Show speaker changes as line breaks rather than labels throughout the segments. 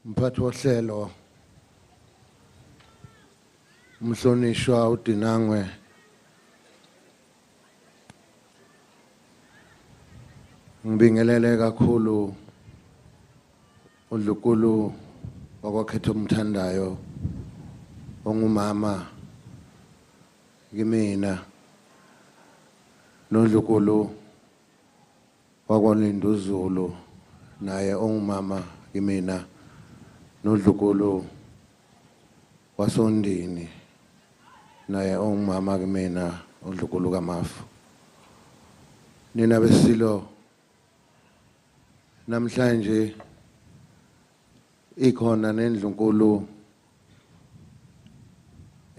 Mphathi wohlelo umhlonishwa uDinangwe ngibingelele kakhulu uDlukulu wakwakhetha umthandayo ongumama kimina noDlukulu wakwaLinduzulu naye ongumama kimina noDlukulu wasondini naye ongumama kimina uDlukulu kaMafu. Nina besilo namhlanje ikhona nendlunkulu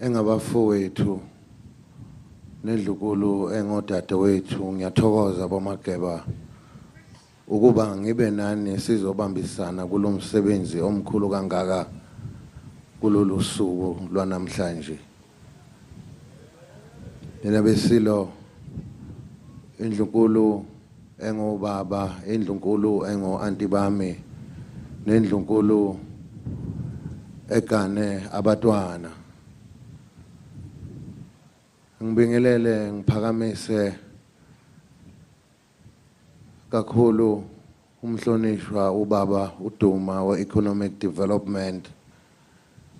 engabafowethu nendlunkulu engodadewethu. Ngiyathokoza bomageba ukuba ngibe nani sizobambisana kulomsebenzi omkhulu kangaka kulolu suku lwanamhlanje. Nina besilo indlunkulu engobaba, indlunkulu engo-anti bami, nendlunkulu egane abatwana. Ngibingelele ngiphakamise kakhulu umhlonishwa ubaba uDuma we-Economic Development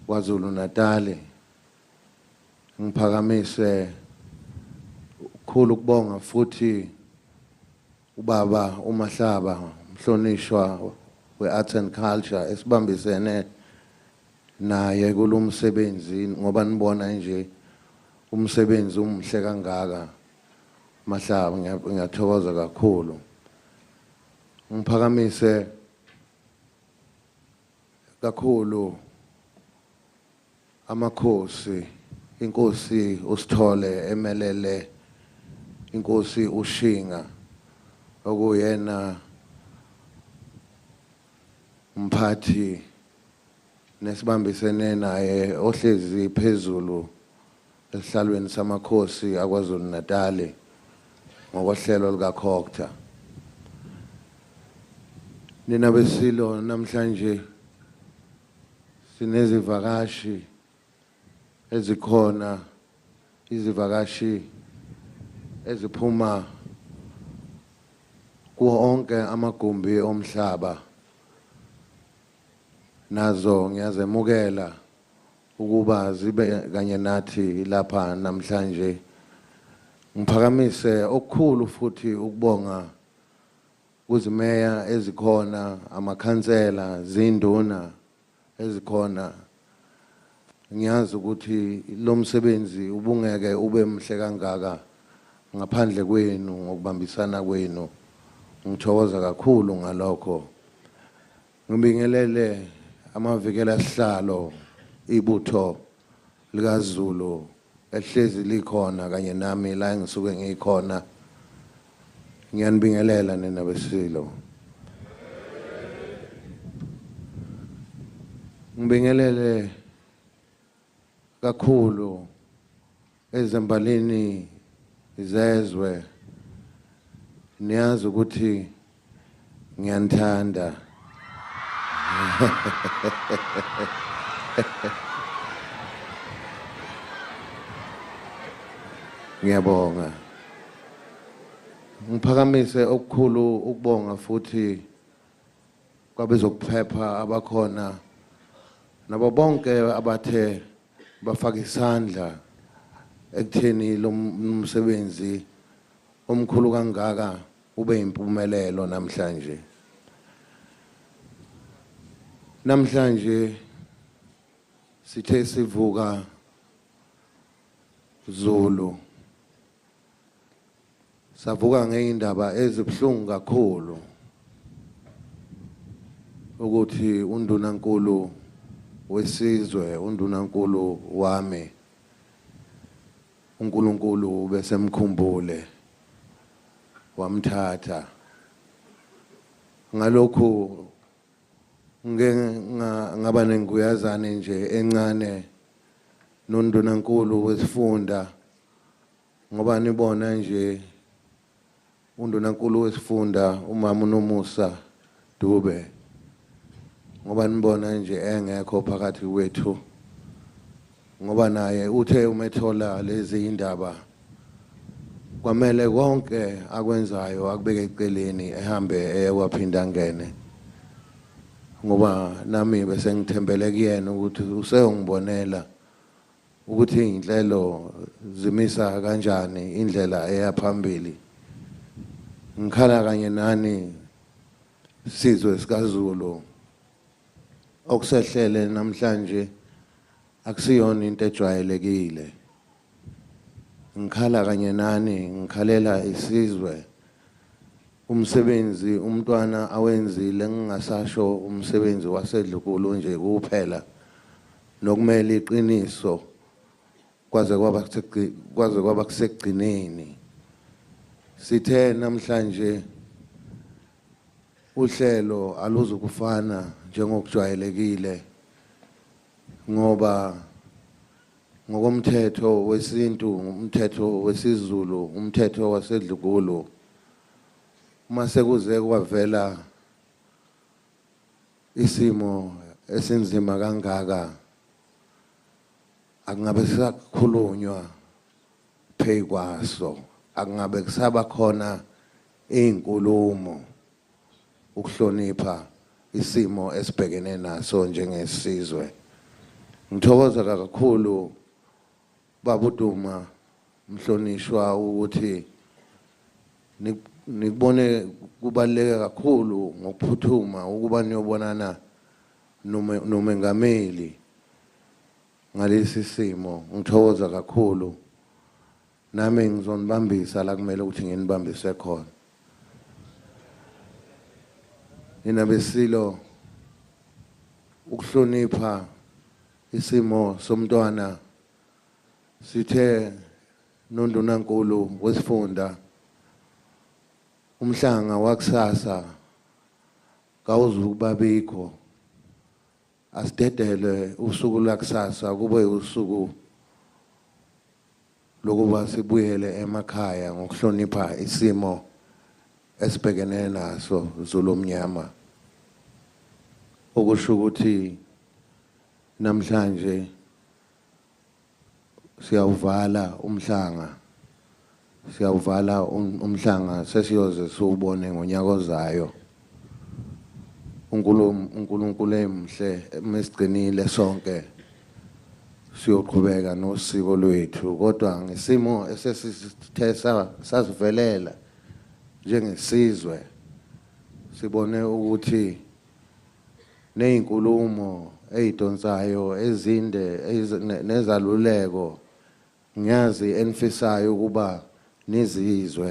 kwaZulu Natal. Ngiphakamise ukukhulu ukubonga futhi ubaba uMahlaba umhlonishwa we-Arts and Culture esibambisene naye kulomsebenzi ngoba nibona nje umsebenzi umhle kangaka. Mahlaba ngiyathokoza kakhulu. Ngiphakamise kakhulu amakhosi, inkosi uSithole emelele inkosi uShinga okuyena umphathi nesibambisene naye ohlezi phezulu esihlalweni samakhosi akwaZulu Natal ngokohlelo likaKhokta. Nina besilo namhlanje sinezivakashi ezikhona, izivakashi eziphuma kuwo onke amagumbi omhlaba. Nazo ngiyazemukela ukuba zibe kanye nathi lapha namhlanje. Ngiphakamise okukhulu futhi ukubonga kuzimeya ezikhona, amakhansela, zinduna ezikhona. Ngiyazi ukuthi lo msebenzi ubungeke ube mhle kangaka ngaphandle kwenu, ngokubambisana kwenu. Ngithokoza kakhulu ngalokho. Ngibingelele amavikela sihlalo ibutho likaZulu ehlezi likhona kanye nami la engisuke ngikhona. Ngiyanibingelela nina besilo. Ngibingelele kakhulu ezembalini izezwe. Niyazi ukuthi ngiyanithanda. Ngiyabonga. Ngiphakamise okukhulu ukubonga futhi kwabezokuphepha abakhona nabo bonke abathe bafaka isandla ekutheni lo msebenzi omkhulu kangaka ube impumelelo namhlanje. Namhlanje sithe sivuka Zulu, savuka ngeindaba ezibhlungu kakhulu ukuthi undunankulu wesizwe, undunankulu wami uNkulunkulu besemkhumbule wamthatha. Ngalokhu ngaba nenguyazane nje encane nondunankulu wesifunda ngoba nibona nje undunankulu wesifunda umama uNomusa Dube ngoba nibona nje engekho phakathi kwethu ngoba naye uthe umethola lezi indaba kwamele konke akwenzayo akubeke eceleni ehambe ekwaphinda ngene ngoba nami bese ngithembele kuyena ukuthi useyongibonela ukuthi inhlelo zimisa kanjani indlela eyaphambili ngikhala kanye nani sizwe sikaZulu okusehlele namhlanje akusiyona into ejwayelekile ngikhala kanye nani ngikhalela isizwe umsebenzi umntwana awenzile ngingasasho umsebenzi wasedlukulu nje kuphela nokumele iqiniso kwaze kwaba kusekugcineni sithe namhlanje uhlelo aluzukufana njengokujwayelekile ngoba ngokomthetho wesintu umthetho wesiZulu umthetho wasedlukulu mase kuze kwavela isimo esinzima kangaka akungabe sakhulunywa phezu kwaso akungabe kusaba khona inkulumo ukuhlonipha isimo esibhekene naso njengesizwe ngithokoza kakhulu babuduma mhlonishwa ukuthi nikubone kubaleka kakhulu ngokuphuthuma ukuba niyobonana nomengameli ngalesi simo ngithokoza kakhulu nami ngizonibambisa la kumele ukuthi nginibambise khona nina besilo ukuhlonipha isimo somntwana sithe nondunankulu wesifunda umhlanga wakusasa kawuzukubabikho asidedele usuku lakusasa kube usuku lokuba sibuyele emakhaya ngokuhlonipha isimo esibhekene naso Zulu omnyama okusho ukuthi namhlanje siyawuvala umhlanga sesiyoze siwubone ngonyaka ozayo uNkulunkulu emhle mesigcinile sonke siyoqhubeka nosiko lwethu kodwa ngesimo esesithe sasivelela njengesizwe sibone ukuthi nezinkulumo ezidonsayo ezinde nezaluleko ngiyazi enifisayo ukuba nizizwe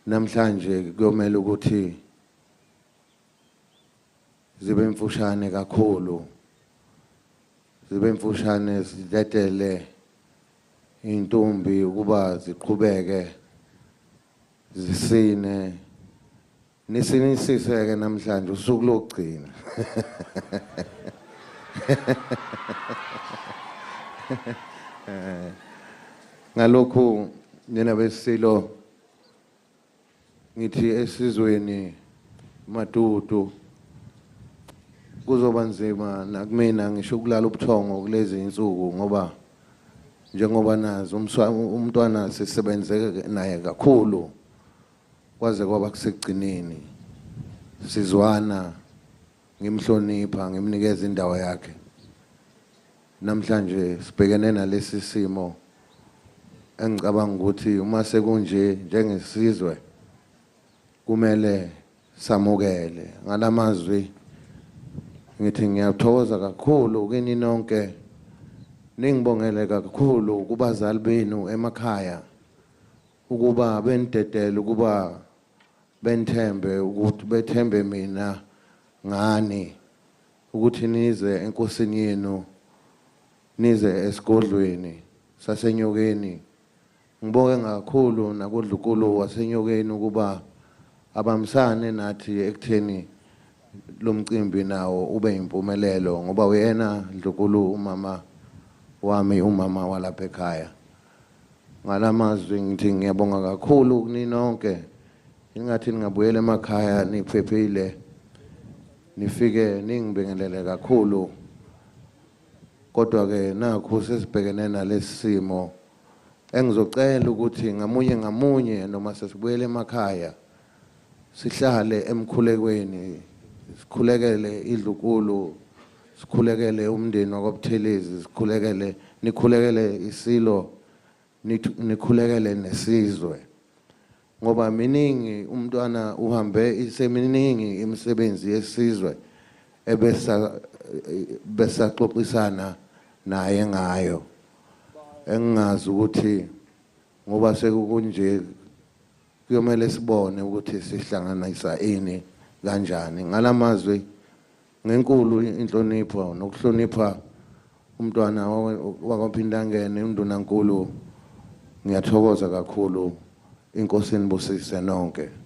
namhlanje kuyomela ukuthi zibe mfushane kakhulu zibe mfushane zidedele intombi ukuba ziqhubeke zisine nisinisiseke namhlanje usuku lokugcina ngalokhu nina besilo ngithi esizweni madudu kuzoba nzima nakumina ngisho ukulala ubuthongo kulezi insuku ngoba njengoba nazi umntwana sisebenze naye kakhulu kwaze kwaba kusekugcineni sizwana ngimhlonipha ngimnikeza indawo yakhe namhlanje sibhekene nalesi simo engicabanga ukuthi uma sekunje njengesizwe kumele samukele ngalamazwi ngithi ngiyathokoza kakhulu kini nonke ningibongele kakhulu kubazali benu emakhaya ukuba benidedele ukuba benithembe ukuthi bethembe mina ngani ukuthi nize eNkosini yenu nize esigodlweni sasenyokeni ngibonge kakhulu nakodlukulu wasenyokeni ukuba abamsane nathi ekutheni lo mcimbi nawo ube impumelelo ngoba uyena dlukulu umama wami umama walapha ekhaya ngalamazwi ngithi ngiyabonga kakhulu kuninonke ingathi ningabuyela emakhaya niphephile nifike ningibingelele kakhulu kodwa ke nakho sesibhekene nalesi simo engizocela ukuthi ngamunye noma sesibuyele emakhaya sihlale emkhulekweni sikhulekele idlukulu sikhulekele umndeni wakwaButhelezi sikhulekele nikhulekele isilo nikhulekele nesizwe ngoba miningi umntwana uhambe iseminingi imisebenzi yesizwe besaxoxisana naye ngayo engazi ukuthi ngoba sekukunje kuyomela sibone ukuthi sihlanganisa ini kanjani ngalamazwi ngenkulu inhlonipho nokuhlonipha umntwana wakwaPhindangene undunankulu ngiyathokoza kakhulu iNkosi nibusise nonke.